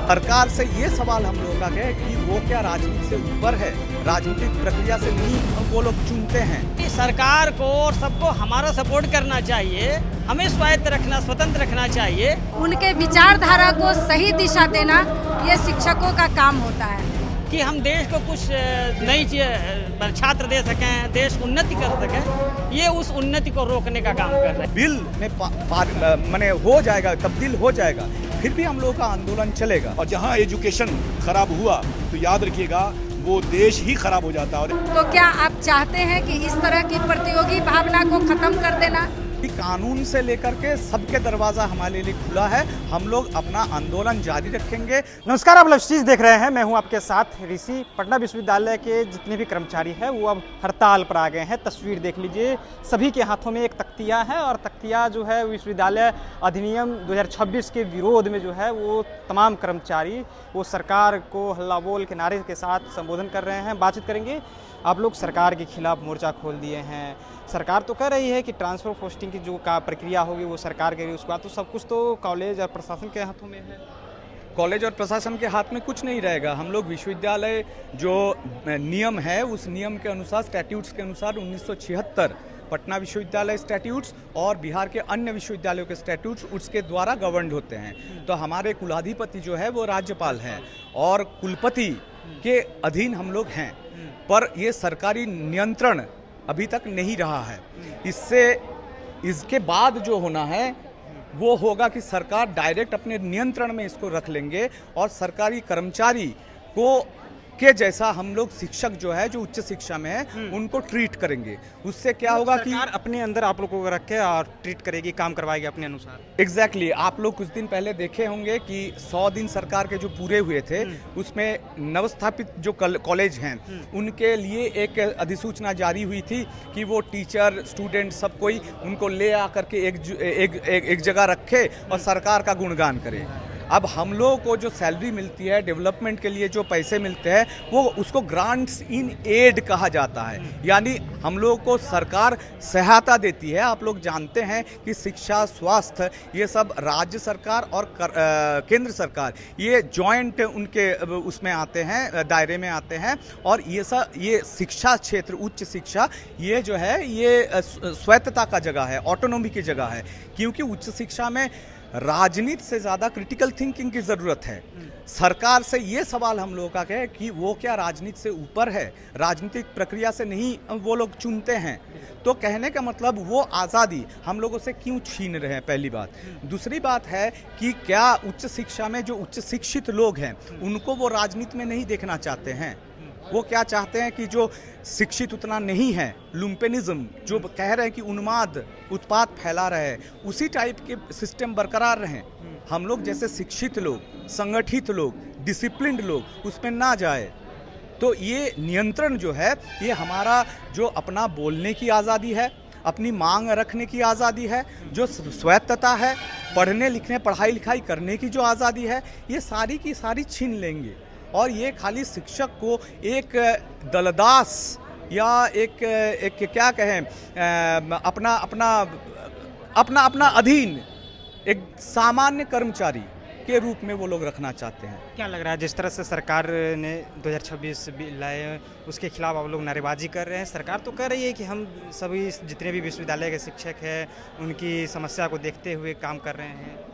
सरकार से ये सवाल हम लोगों का है कि वो क्या राजनीति से ऊपर है, राजनीतिक प्रक्रिया से नहीं वो लोग चुनते हैं। सरकार को और सबको हमारा सपोर्ट करना चाहिए, हमें स्वायत्त रखना, स्वतंत्र रखना चाहिए। उनके विचारधारा को सही दिशा देना ये शिक्षकों का काम होता है कि हम देश को कुछ नई चीज छात्र दे सकें, देश उन्नति कर सकें, ये उस उन्नति को रोकने का काम कर रहे हैं। बिल में माने हो जाएगा, तब्दील हो जाएगा, फिर भी हम लोगों का आंदोलन चलेगा। और जहाँ एजुकेशन खराब हुआ तो याद रखिएगा वो देश ही खराब हो जाता है। तो क्या आप चाहते हैं कि इस तरह की प्रतियोगी भावना को खत्म कर देना? कानून से लेकर के सबके दरवाजा हमारे लिए खुला है, हम लोग अपना आंदोलन जारी रखेंगे। नमस्कार, आप लवशीज देख रहे हैं, मैं हूं आपके साथ ऋषि। पटना विश्वविद्यालय के जितने भी कर्मचारी हैं वो अब हड़ताल पर आ गए हैं। तस्वीर देख लीजिए, सभी के हाथों में एक तख्तिया है और तख्तिया जो है विश्वविद्यालय अधिनियम 2026 के विरोध में जो है वो तमाम कर्मचारी वो सरकार को हल्ला बोल के नारे के साथ संबोधन कर रहे हैं। बातचीत करेंगे। आप लोग सरकार के खिलाफ मोर्चा खोल दिए हैं, सरकार तो कह रही है कि ट्रांसफ़र पोस्टिंग की जो प्रक्रिया होगी वो सरकार करेगी, उसके बाद तो सब कुछ तो कॉलेज और प्रशासन के हाथों में है। कॉलेज और प्रशासन के हाथ में कुछ नहीं रहेगा। हम लोग विश्वविद्यालय जो नियम है उस नियम के अनुसार, स्टैट्यूट्स के अनुसार 1976 पटना विश्वविद्यालय स्टैट्यूट्स और बिहार के अन्य विश्वविद्यालयों के स्टैट्यूट्स उसके द्वारा गवर्नड होते हैं। तो हमारे कुलाधिपति जो है वो राज्यपाल हैं और कुलपति के अधीन हम लोग हैं, पर ये सरकारी नियंत्रण अभी तक नहीं रहा है। इसके बाद जो होना है वो होगा कि सरकार डायरेक्ट अपने नियंत्रण में इसको रख लेंगे और सरकारी कर्मचारी को के जैसा हम लोग शिक्षक जो है जो उच्च शिक्षा में है उनको ट्रीट करेंगे। उससे क्या होगा कि सरकार अपने अंदर आप लोगों को रख के और ट्रीट करेगी, काम करवाएगी अपने अनुसार। एग्जैक्टली आप लोग कुछ दिन पहले देखे होंगे कि 100 दिन सरकार के जो पूरे हुए थे उसमें नवस्थापित जो कॉलेज हैं उनके लिए एक अधिसूचना जारी हुई थी कि वो टीचर, स्टूडेंट सब कोई उनको ले आकर के एक जगह रखे और सरकार का गुणगान करे। अब हम लोगों को जो सैलरी मिलती है, डेवलपमेंट के लिए जो पैसे मिलते हैं वो उसको ग्रांट्स इन एड कहा जाता है, यानी हम लोगों को सरकार सहायता देती है। आप लोग जानते हैं कि शिक्षा, स्वास्थ्य ये सब राज्य सरकार और केंद्र सरकार ये जॉइंट उनके उसमें आते हैं, दायरे में आते हैं। और ये शिक्षा क्षेत्र, उच्च शिक्षा ये जो है ये स्वायत्तता का जगह है, ऑटोनॉमी की जगह है, क्योंकि उच्च शिक्षा में राजनीति से ज़्यादा क्रिटिकल थिंकिंग की ज़रूरत है। सरकार से ये सवाल हम लोगों का है कि वो क्या राजनीति से ऊपर है, राजनीतिक प्रक्रिया से नहीं वो लोग चुनते हैं। तो कहने का मतलब वो आज़ादी हम लोगों से क्यों छीन रहे हैं, पहली बात। दूसरी बात है कि क्या उच्च शिक्षा में जो उच्च शिक्षित लोग हैं उनको वो राजनीति में नहीं देखना चाहते हैं। वो क्या चाहते हैं कि जो शिक्षित उतना नहीं है, लुम्पेनिज्म जो कह रहे हैं कि उन्माद, उत्पात फैला रहे हैं, उसी टाइप के सिस्टम बरकरार रहें। हम लोग जैसे शिक्षित लोग, संगठित लोग, डिसिप्लिन्ड लोग उसमें ना जाए। तो ये नियंत्रण जो है ये हमारा जो अपना बोलने की आज़ादी है, अपनी मांग रखने की आज़ादी है, जो स्वायत्तता है, पढ़ने लिखने, पढ़ाई लिखाई करने की जो आज़ादी है, ये सारी की सारी छीन लेंगे। और ये खाली शिक्षक को एक दलदास या एक क्या कहें अपना अधीन एक सामान्य कर्मचारी के रूप में वो लोग रखना चाहते हैं। क्या लग रहा है जिस तरह से सरकार ने 2026 बिल लाए उसके खिलाफ आप लोग नारेबाजी कर रहे हैं? सरकार तो कह रही है कि हम सभी जितने भी विश्वविद्यालय के शिक्षक हैं उनकी समस्या को देखते हुए काम कर रहे हैं।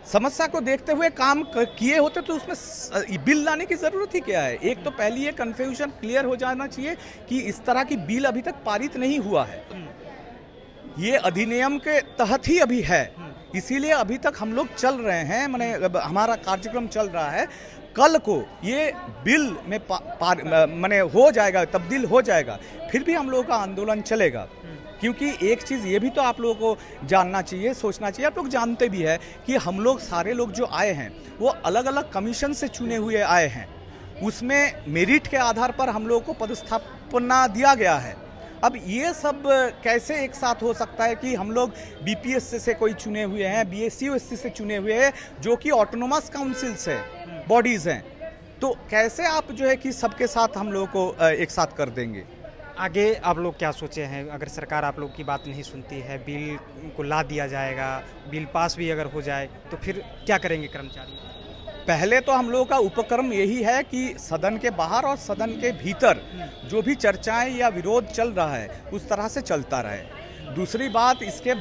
समस्या को देखते हुए काम किए होते तो उसमें बिल लाने की ज़रूरत ही क्या है? एक तो पहली ये कन्फ्यूजन क्लियर हो जाना चाहिए कि इस तरह की बिल अभी तक पारित नहीं हुआ है, ये अधिनियम के तहत ही अभी है, इसीलिए अभी तक हम लोग चल रहे हैं, माने हमारा कार्यक्रम चल रहा है। कल को ये बिल में माने हो जाएगा, तब्दील हो जाएगा, फिर भी हम लोगों का आंदोलन चलेगा। क्योंकि एक चीज़ ये भी तो आप लोगों को जानना चाहिए, सोचना चाहिए, आप लोग जानते भी हैं कि हम लोग सारे लोग जो आए हैं वो अलग अलग कमीशन से चुने हुए आए हैं। उसमें मेरिट के आधार पर हम लोगों को पदस्थापना दिया गया है। अब ये सब कैसे एक साथ हो सकता है कि हम लोग बीपीएस से कोई चुने हुए हैं, बीएससी से चुने हुए हैं जो कि ऑटोनोमस काउंसिल्स है, बॉडीज़ हैं, तो कैसे आप जो है कि सबके साथ हम लोगों को एक साथ कर देंगे? आगे आप लोग क्या सोचे हैं? अगर सरकार आप लोग की बात नहीं सुनती है, बिल को ला दिया जाएगा, बिल पास भी अगर हो जाए तो फिर क्या करेंगे कर्मचारी? पहले तो हम लोगों का उपक्रम यही है कि सदन के बाहर और सदन के भीतर जो भी चर्चाएं या विरोध चल रहा है उस तरह से चलता रहे। दूसरी बात, इसके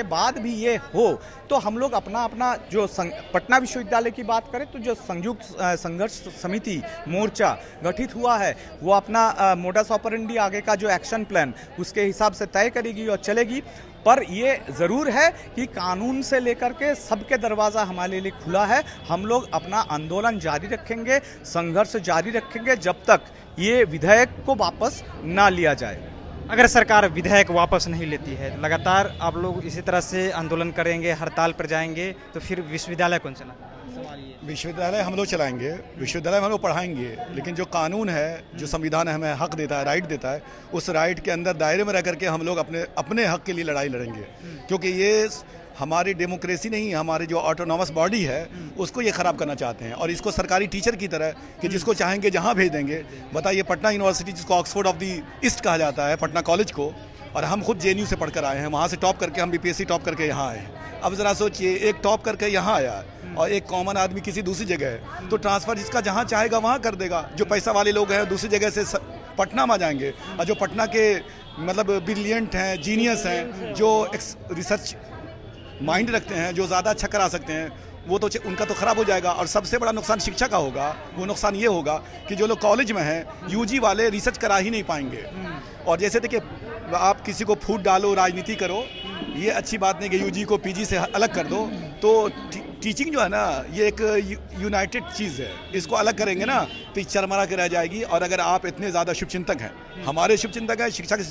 बाद भी ये हो तो हम लोग अपना जो पटना विश्वविद्यालय की बात करें तो जो संयुक्त संघर्ष समिति मोर्चा गठित हुआ है वो अपना मोडस ऑपरेंडी आगे का जो एक्शन प्लान उसके हिसाब से तय करेगी और चलेगी। पर ये ज़रूर है कि कानून से लेकर के सबके दरवाज़ा हमारे लिए खुला है। हम लोग अपना आंदोलन जारी रखेंगे, संघर्ष जारी रखेंगे जब तक ये विधेयक को वापस ना लिया जाए। अगर सरकार विधेयक वापस नहीं लेती है, लगातार आप लोग इसी तरह से आंदोलन करेंगे, हड़ताल पर जाएंगे, तो फिर विश्वविद्यालय कौन चलाएगा? विश्वविद्यालय हम लोग चलाएंगे, विश्वविद्यालय में हम लोग पढ़ाएंगे, लेकिन जो कानून है, जो संविधान हमें हक देता है, राइट देता है, उस राइट के अंदर दायरे में रह करके हम लोग अपने हक के लिए लड़ाई लड़ेंगे। क्योंकि ये हमारी डेमोक्रेसी नहीं, हमारी जो ऑटोनॉमस बॉडी है उसको ये ख़राब करना चाहते हैं। और इसको सरकारी टीचर की तरह कि जिसको चाहेंगे जहाँ भेज देंगे। बताइए, पटना यूनिवर्सिटी जिसको ऑक्सफोर्ड ऑफ द ईस्ट कहा जाता है, पटना कॉलेज को, और हम खुद JNU से पढ़कर आए हैं, वहाँ से टॉप करके, हम BPSC टॉप करके यहाँ आए हैं। अब ज़रा सोचिए, एक टॉप करके यहाँ आया है और एक कॉमन आदमी किसी दूसरी जगह है, तो ट्रांसफ़र जिसका जहाँ चाहेगा वहाँ कर देगा। जो पैसा वाले लोग हैं दूसरी जगह से पटना में आ जाएंगे, और जो पटना के मतलब ब्रिलियंट हैं, जीनियस हैं, जो रिसर्च माइंड रखते हैं, जो ज़्यादा अच्छा करा सकते हैं, वो तो उनका तो ख़राब हो जाएगा। और सबसे बड़ा नुकसान शिक्षा का होगा। वो नुकसान ये होगा कि जो लोग कॉलेज में हैं, UG वाले रिसर्च करा ही नहीं पाएंगे। और जैसे देखिए, आप किसी को फूट डालो, राजनीति करो, ये अच्छी बात नहीं कि UG को PG से अलग कर दो। तो टीचिंग जो है ना, ये एक यूनाइटेड चीज़ है। इसको अलग करेंगे ना तो ये चरमरा के रह जाएगी। और अगर आप इतने ज़्यादा शुभचिंतक हैं, हमारे शुभचिंतक हैं, शिक्षा के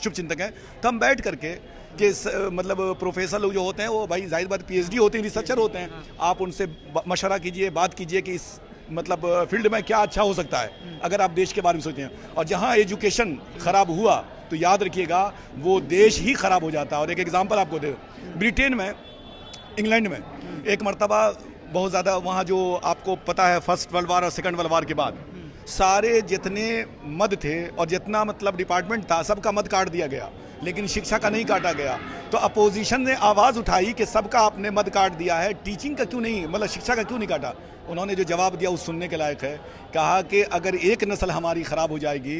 शुभचिंतक हैं, तो हम बैठ करके कि मतलब प्रोफेसर लोग जो होते हैं वो भाई जाहिर बात PhD होते हैं, रिसर्चर होते हैं, आप उनसे मशवरा कीजिए, बात कीजिए कि इस मतलब फील्ड में क्या अच्छा हो सकता है अगर आप देश के बारे में सोचते हैं। और जहाँ एजुकेशन ख़राब हुआ तो याद रखिएगा वो देश ही ख़राब हो जाता है। और एक एग्जांपल आपको दे, ब्रिटेन में, इंग्लैंड में एक मरतबा बहुत ज़्यादा, वहाँ जो आपको पता है फर्स्ट वर्ल्ड वार और सेकंड वर्ल्ड वार के बाद सारे जितने मद थे और जितना मतलब डिपार्टमेंट था, सबका मद काट दिया गया, लेकिन शिक्षा का नहीं काटा गया। तो अपोजिशन ने आवाज़ उठाई कि सबका आपने मद काट दिया है, टीचिंग का क्यों नहीं, मतलब शिक्षा का क्यों नहीं काटा। उन्होंने जो जवाब दिया वो सुनने के लायक है। कहा कि अगर एक नस्ल हमारी ख़राब हो जाएगी,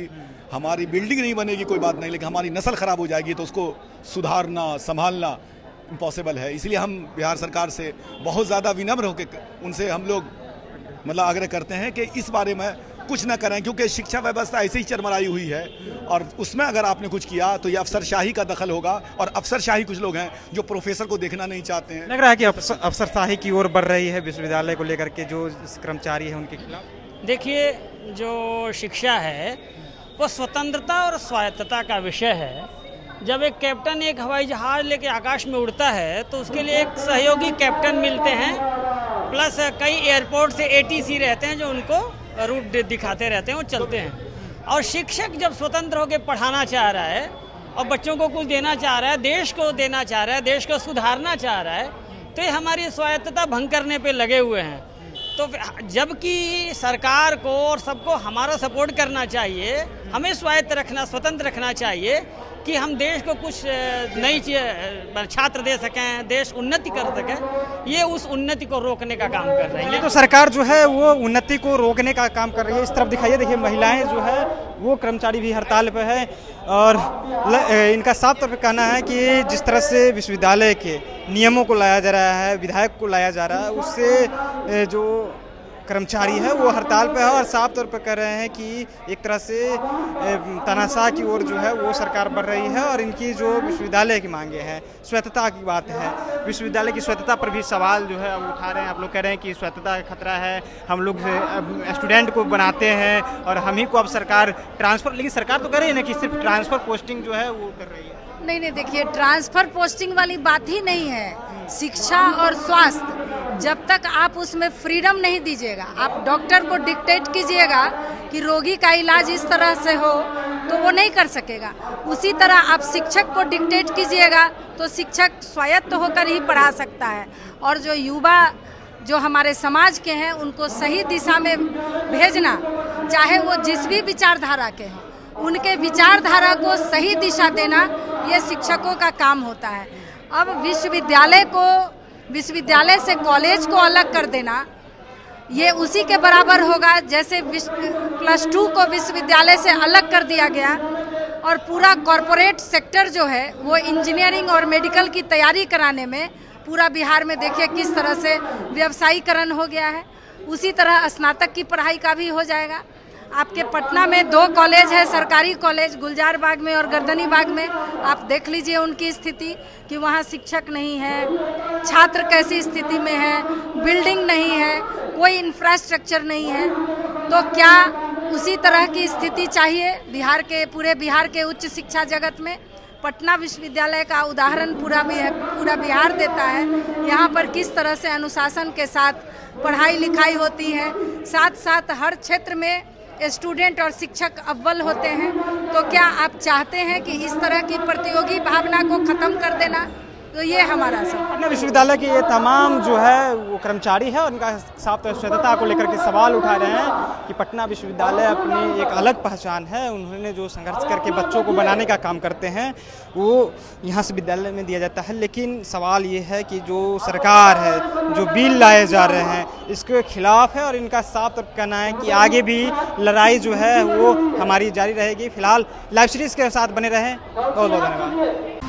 हमारी बिल्डिंग नहीं बनेगी कोई बात नहीं, लेकिन हमारी नस्ल ख़राब हो जाएगी तो उसको सुधारना, संभालना इम्पॉसिबल है। इसलिए हम बिहार सरकार से बहुत ज़्यादा विनम्र होकर उनसे हम लोग मतलब आग्रह करते हैं कि इस बारे में कुछ ना करें, क्योंकि शिक्षा व्यवस्था ऐसे ही चरमराई हुई है और उसमें अगर आपने कुछ किया तो ये अफसरशाही का दखल होगा। और अफसरशाही कुछ लोग हैं जो प्रोफेसर को देखना नहीं चाहते हैं। लग रहा है कि अफसरशाही की ओर बढ़ रही है विश्वविद्यालय को लेकर के, जो कर्मचारी है उनके खिलाफ। देखिए, जो शिक्षा है वो स्वतंत्रता और स्वायत्तता का विषय है। जब एक कैप्टन एक हवाई जहाज़ लेके आकाश में उड़ता है तो उसके लिए एक सहयोगी कैप्टन मिलते हैं, प्लस कई एयरपोर्ट से ATC रहते हैं जो उनको रूट दिखाते रहते हैं, वो चलते हैं। और शिक्षक जब स्वतंत्र होकर पढ़ाना चाह रहा है और बच्चों को कुछ देना चाह रहा है, देश को देना चाह रहा है, देश को सुधारना चाह रहा है, तो ये हमारी स्वायत्तता भंग करने पे लगे हुए हैं। तो जबकि सरकार को और सबको हमारा सपोर्ट करना चाहिए, हमें स्वायत्त रखना, स्वतंत्र रखना चाहिए कि हम देश को कुछ नई चीज़ छात्र दे सकें, देश उन्नति कर सकें। ये उस उन्नति को रोकने का काम कर रही है। तो सरकार जो है वो उन्नति को रोकने का काम कर रही है। इस तरफ दिखाइए, देखिए महिलाएं जो है वो कर्मचारी भी हड़ताल पे है और इनका साफ तौर पे कहना है कि जिस तरह से विश्वविद्यालय के नियमों को लाया जा रहा है, विधायक को लाया जा रहा है, उससे जो कर्मचारी है वो हड़ताल पे है और साफ तौर पर कह रहे हैं कि एक तरह से तानाशाह की ओर जो है वो सरकार बढ़ रही है। और इनकी जो विश्वविद्यालय की मांगे हैं, स्वायत्तता की बात है, विश्वविद्यालय की स्वायत्तता पर भी सवाल जो है वो उठा रहे हैं। आप लोग कह रहे हैं कि स्वायत्तता का खतरा है, हम लोग स्टूडेंट को बनाते हैं और हम ही को अब सरकार ट्रांसफ़र, लेकिन सरकार तो कह रही है ना कि सिर्फ ट्रांसफ़र पोस्टिंग जो है वो कर रही है। नहीं, देखिए, ट्रांसफर पोस्टिंग वाली बात ही नहीं है। शिक्षा और स्वास्थ्य, जब तक आप उसमें फ्रीडम नहीं दीजिएगा, आप डॉक्टर को डिक्टेट कीजिएगा कि रोगी का इलाज इस तरह से हो, तो वो नहीं कर सकेगा। उसी तरह आप शिक्षक को डिक्टेट कीजिएगा तो शिक्षक स्वायत्त होकर ही पढ़ा सकता है। और जो युवा जो हमारे समाज के हैं उनको सही दिशा में भेजना, चाहे वो जिस भी विचारधारा के हों, उनके विचारधारा को सही दिशा देना ये शिक्षकों का काम होता है। अब विश्वविद्यालय को विश्वविद्यालय से कॉलेज को अलग कर देना ये उसी के बराबर होगा जैसे +2 को विश्वविद्यालय से अलग कर दिया गया और पूरा कॉरपोरेट सेक्टर जो है वो इंजीनियरिंग और मेडिकल की तैयारी कराने में पूरा बिहार में देखिए किस तरह से व्यवसायीकरण हो गया है। उसी तरह स्नातक की पढ़ाई का भी हो जाएगा। आपके पटना में 2 कॉलेज है, सरकारी कॉलेज गुलजार बाग में और गर्दनी बाग में। आप देख लीजिए उनकी स्थिति कि वहाँ शिक्षक नहीं है, छात्र कैसी स्थिति में है, बिल्डिंग नहीं है, कोई इंफ्रास्ट्रक्चर नहीं है। तो क्या उसी तरह की स्थिति चाहिए बिहार के, पूरे बिहार के उच्च शिक्षा जगत में? पटना विश्वविद्यालय का उदाहरण पूरा बिहार देता है। यहाँ पर किस तरह से अनुशासन के साथ पढ़ाई लिखाई होती है, साथ साथ हर क्षेत्र में स्टूडेंट और शिक्षक अव्वल होते हैं। तो क्या आप चाहते हैं कि इस तरह की प्रतियोगी भावना को ख़त्म कर देना? तो ये हमारा सब पटना विश्वविद्यालय के ये तमाम जो है वो कर्मचारी है और उनका साफ स्वच्छता को लेकर के सवाल उठा रहे हैं कि पटना विश्वविद्यालय अपनी एक अलग पहचान है। उन्होंने जो संघर्ष करके बच्चों को बनाने का काम करते हैं वो यहाँ से विद्यालय में दिया जाता है। लेकिन सवाल ये है कि जो सरकार है, जो बिल लाए जा रहे हैं, इसके खिलाफ है और इनका साफ तौर कहना है कि आगे भी लड़ाई जो है वो हमारी जारी रहेगी। फिलहाल लाइव सीरीज़ के साथ बने रहें। बहुत बहुत धन्यवाद।